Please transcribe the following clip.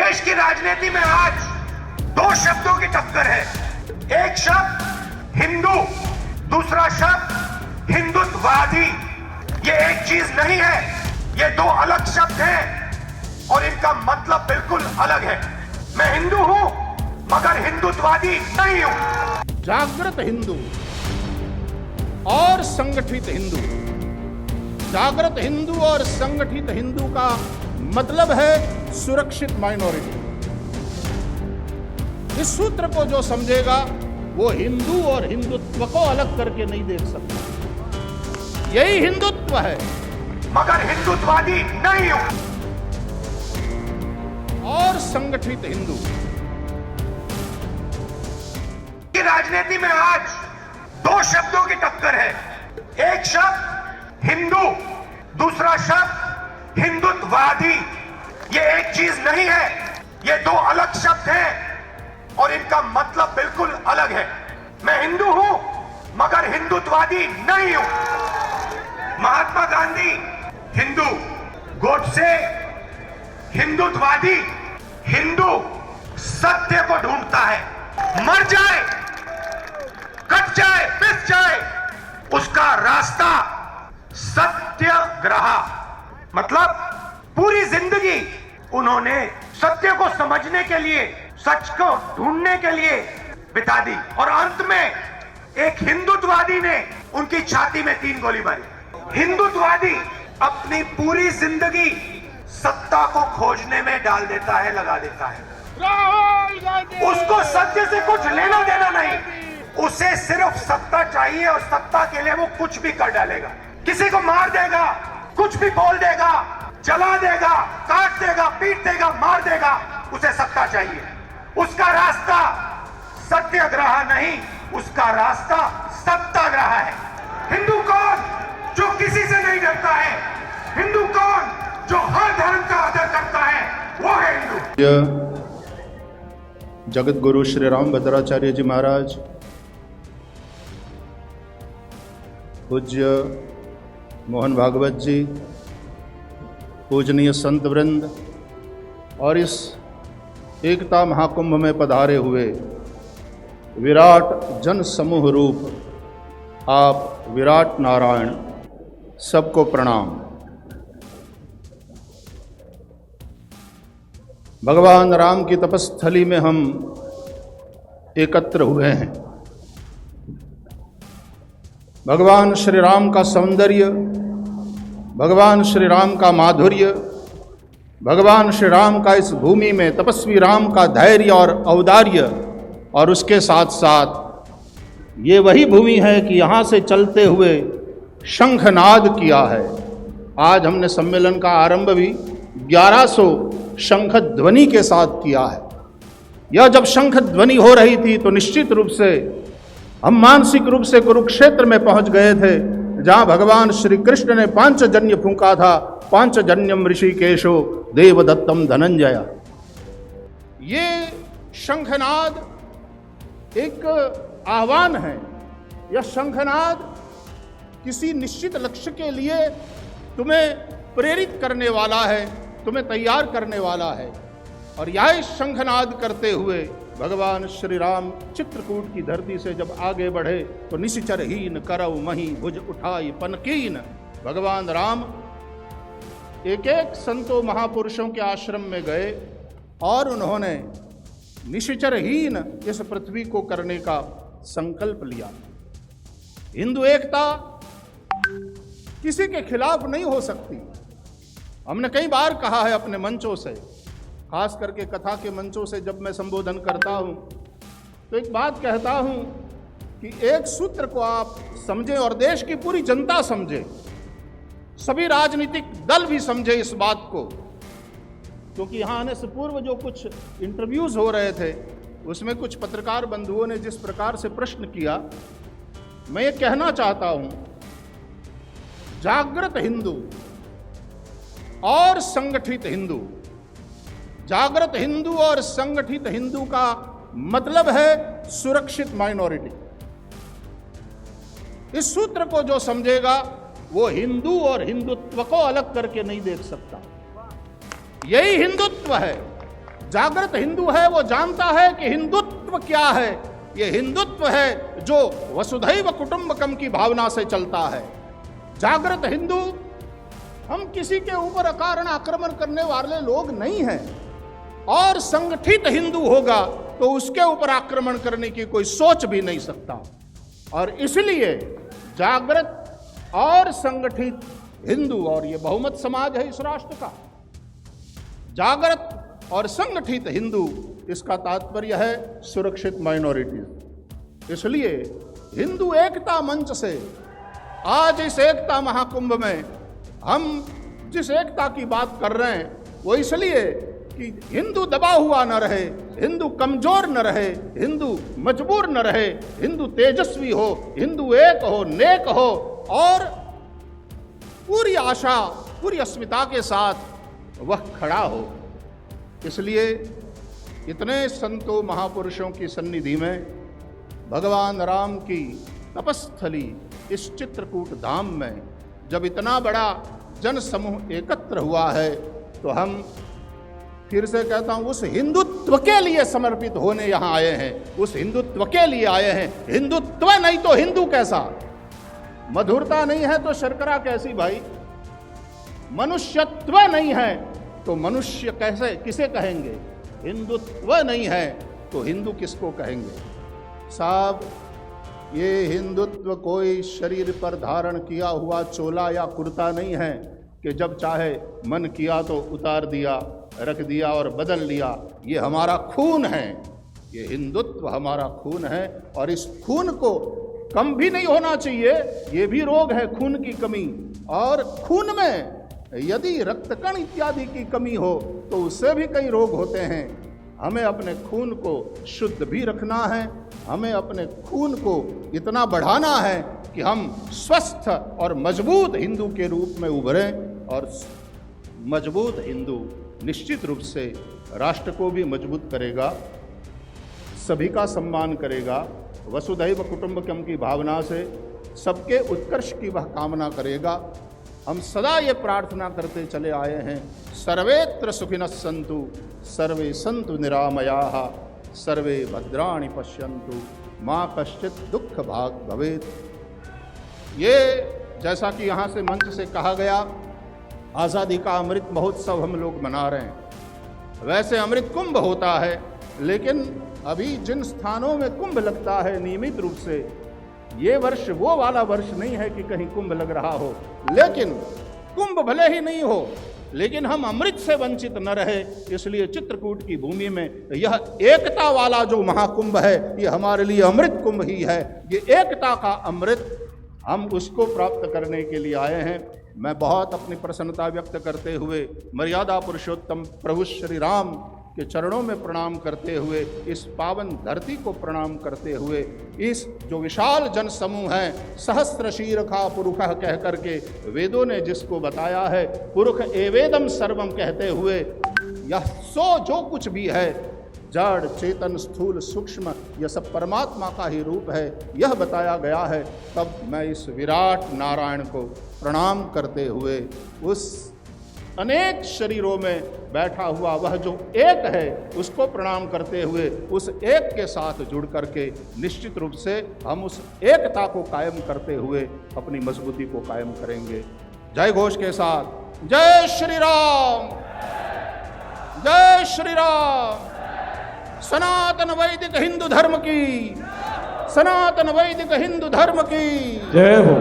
देश की राजनीति में आज दो शब्दों की टक्कर है। एक शब्द हिंदू, दूसरा शब्द हिंदुत्ववादी। ये एक चीज नहीं है, ये दो अलग शब्द हैं और इनका मतलब बिल्कुल अलग है। मैं हिंदू हूं मगर हिंदुत्ववादी नहीं हूं। जागृत हिंदू और संगठित हिंदू। जागृत हिंदू और संगठित हिंदू का मतलब है सुरक्षित माइनॉरिटी। इस सूत्र को जो समझेगा वो हिंदू और हिंदुत्व को अलग करके नहीं देख सकता। यही हिंदुत्व है मगर हिंदुत्ववादी नहीं हूं। और संगठित हिंदू की राजनीति में आज दो शब्दों की टक्कर है। एक शब्द हिंदू, दूसरा शब्द हिंदुत्ववादी। ये एक चीज नहीं है, ये दो अलग शब्द हैं और इनका मतलब बिल्कुल अलग है। मैं हिंदू हूं मगर हिंदुत्ववादी नहीं हूं। महात्मा गांधी हिंदू, गोडसे हिंदुत्ववादी। हिंदू सत्य को ढूंढता है, मर जाए, कट जाए, पिस जाए, उसका रास्ता सत्याग्रह। मतलब पूरी जिंदगी उन्होंने सत्य को समझने के लिए, सच को ढूंढने के लिए बिता दी और अंत में एक हिंदुत्ववादी ने उनकी छाती में 3 गोली मारी। हिंदुत्ववादी अपनी पूरी जिंदगी सत्ता को खोजने में डाल देता है, लगा देता है। उसको सत्य से कुछ लेना देना नहीं, उसे सिर्फ सत्ता चाहिए और सत्ता के लिए वो कुछ भी कर डालेगा। किसी को मार देगा, कुछ भी बोल देगा, जला देगा, काट देगा, पीट देगा, मार देगा, उसे सत्ता चाहिए। उसका रास्ता सत्याग्रह नहीं, उसका रास्ता सत्याग्रह है। हिंदू कौन? जो किसी से नहीं डरता है। हिंदू कौन? जो हर धर्म का आदर करता है, वो है हिंदू। जगत गुरु श्री राम भद्राचार्य जी महाराज, पूज्य मोहन भागवत जी, पूजनीय संत वृंद और इस एकता महाकुंभ में पधारे हुए विराट जन समूह रूप आप विराट नारायण, सबको प्रणाम। भगवान राम की तपस्थली में हम एकत्र हुए हैं। भगवान श्री राम का सौंदर्य, भगवान श्री राम का माधुर्य, भगवान श्री राम का इस भूमि में तपस्वी राम का धैर्य और औदार्य, और उसके साथ साथ ये वही भूमि है कि यहाँ से चलते हुए शंखनाद किया है। आज हमने सम्मेलन का आरंभ भी 1100 शंख ध्वनि के साथ किया है। यह जब शंख ध्वनि हो रही थी तो निश्चित रूप से हम मानसिक रूप से कुरुक्षेत्र में पहुंच गए थे, जहां भगवान श्री कृष्ण ने पांचजन्य फूंका था। पांचजन्यम ऋषिकेशो देवदत्तम धनंजय। ये शंखनाद एक आह्वान है। यह शंखनाद किसी निश्चित लक्ष्य के लिए तुम्हें प्रेरित करने वाला है, तुम्हें तैयार करने वाला है। और यह शंखनाद करते हुए भगवान श्री राम चित्रकूट की धरती से जब आगे बढ़े तो निश्चरहीन करव मही भुज उठाई पनकीन। भगवान राम एक एक संतों महापुरुषों के आश्रम में गए और उन्होंने निश्चरहीन इस पृथ्वी को करने का संकल्प लिया। हिंदू एकता किसी के खिलाफ नहीं हो सकती। हमने कई बार कहा है अपने मंचों से, खास करके कथा के मंचों से जब मैं संबोधन करता हूं तो एक बात कहता हूं कि एक सूत्र को आप समझें और देश की पूरी जनता समझे, सभी राजनीतिक दल भी समझे इस बात को। क्योंकि यहाँ आने से पूर्व जो कुछ इंटरव्यूज हो रहे थे उसमें कुछ पत्रकार बंधुओं ने जिस प्रकार से प्रश्न किया, मैं ये कहना चाहता हूं, जागृत हिंदू और संगठित हिंदू। जागृत हिंदू और संगठित हिंदू का मतलब है सुरक्षित माइनॉरिटी। इस सूत्र को जो समझेगा वो हिंदू और हिंदुत्व को अलग करके नहीं देख सकता। यही हिंदुत्व है जागृत हिंदू है वो जानता है कि हिंदुत्व क्या है। ये हिंदुत्व है जो वसुधैव कुटुंबकम की भावना से चलता है। जागृत हिंदू हम किसी के ऊपर अकारण आक्रमण करने वाले लोग नहीं हैं, और संगठित हिंदू होगा तो उसके ऊपर आक्रमण करने की कोई सोच भी नहीं सकता। और इसलिए जागृत और संगठित हिंदू, और ये बहुमत समाज है इस राष्ट्र का, जागृत और संगठित हिंदू, इसका तात्पर्य है सुरक्षित माइनॉरिटीज। इसलिए हिंदू एकता मंच से आज इस एकता महाकुंभ में हम जिस एकता की बात कर रहे हैं वो इसलिए कि हिंदू दबा हुआ न रहे, हिंदू कमजोर न रहे, हिंदू मजबूर न रहे, हिंदू तेजस्वी हो, हिंदू एक हो, नेक हो और पूरी आशा, पूरी अस्मिता के साथ वह खड़ा हो। इसलिए इतने संतों महापुरुषों की सन्निधि में भगवान राम की तपस्थली इस चित्रकूट धाम में जब इतना बड़ा जन समूह एकत्र हुआ है तो हम फिर से कहता हूं उस हिंदुत्व के लिए समर्पित होने यहां आए हैं, उस हिंदुत्व के लिए आए हैं। हिंदुत्व नहीं तो हिंदू कैसा, मधुरता नहीं है तो शर्करा कैसी भाई, मनुष्यत्व नहीं है तो मनुष्य कैसे किसे कहेंगे, हिंदुत्व नहीं है तो हिंदू किसको कहेंगे। साहब, ये हिंदुत्व कोई शरीर पर धारण किया हुआ चोला या कुर्ता नहीं है कि जब चाहे मन किया तो उतार दिया, रख दिया और बदल लिया। ये हमारा खून है, ये हिंदुत्व हमारा खून है और इस खून को कम भी नहीं होना चाहिए। ये भी रोग है खून की कमी, और खून में यदि रक्तकण इत्यादि की कमी हो तो उससे भी कई रोग होते हैं। हमें अपने खून को शुद्ध भी रखना है, हमें अपने खून को इतना बढ़ाना है कि हम स्वस्थ और मजबूत हिंदू के रूप में उभरें। और मजबूत हिंदू निश्चित रूप से राष्ट्र को भी मजबूत करेगा, सभी का सम्मान करेगा, वसुधैव कुटुंबकम की भावना से सबके उत्कर्ष की वह कामना करेगा। हम सदा ये प्रार्थना करते चले आए हैं, सर्वेत्र सुखिनः सन्तु सर्वे सन्तु निरामयाः सर्वे भद्राणि पश्यन्तु माँ कश्चित् दुःख भाग भवेत्। ये जैसा कि यहाँ से मंच से कहा गया, आज़ादी का अमृत महोत्सव हम लोग मना रहे हैं। वैसे अमृत कुंभ होता है, लेकिन अभी जिन स्थानों में कुंभ लगता है नियमित रूप से, ये वर्ष वो वाला वर्ष नहीं है कि कहीं कुंभ लग रहा हो। लेकिन कुंभ भले ही नहीं हो, लेकिन हम अमृत से वंचित न रहे, इसलिए चित्रकूट की भूमि में यह एकता वाला जो महाकुंभ है ये हमारे लिए अमृत कुंभ ही है। ये एकता का अमृत हम उसको प्राप्त करने के लिए आए हैं। मैं बहुत अपनी प्रसन्नता व्यक्त करते हुए मर्यादा पुरुषोत्तम प्रभु श्री राम के चरणों में प्रणाम करते हुए, इस पावन धरती को प्रणाम करते हुए, इस जो विशाल जन समूह है, सहस्र शीर्षा पुरुष कह करके वेदों ने जिसको बताया है, पुरुष एवेदम सर्वम कहते हुए, यह सो जो कुछ भी है, जड़ चेतन स्थूल सूक्ष्म, यह सब परमात्मा का ही रूप है, यह बताया गया है। तब मैं इस विराट नारायण को प्रणाम करते हुए उस अनेक शरीरों में बैठा हुआ वह जो एक है उसको प्रणाम करते हुए, उस एक के साथ जुड़ करके निश्चित रूप से हम उस एकता को कायम करते हुए अपनी मजबूती को कायम करेंगे। जय घोष के साथ जय श्री राम, जय श्री राम। सनातन वैदिक हिंदू धर्म की, सनातन वैदिक हिंदू धर्म की जय हो।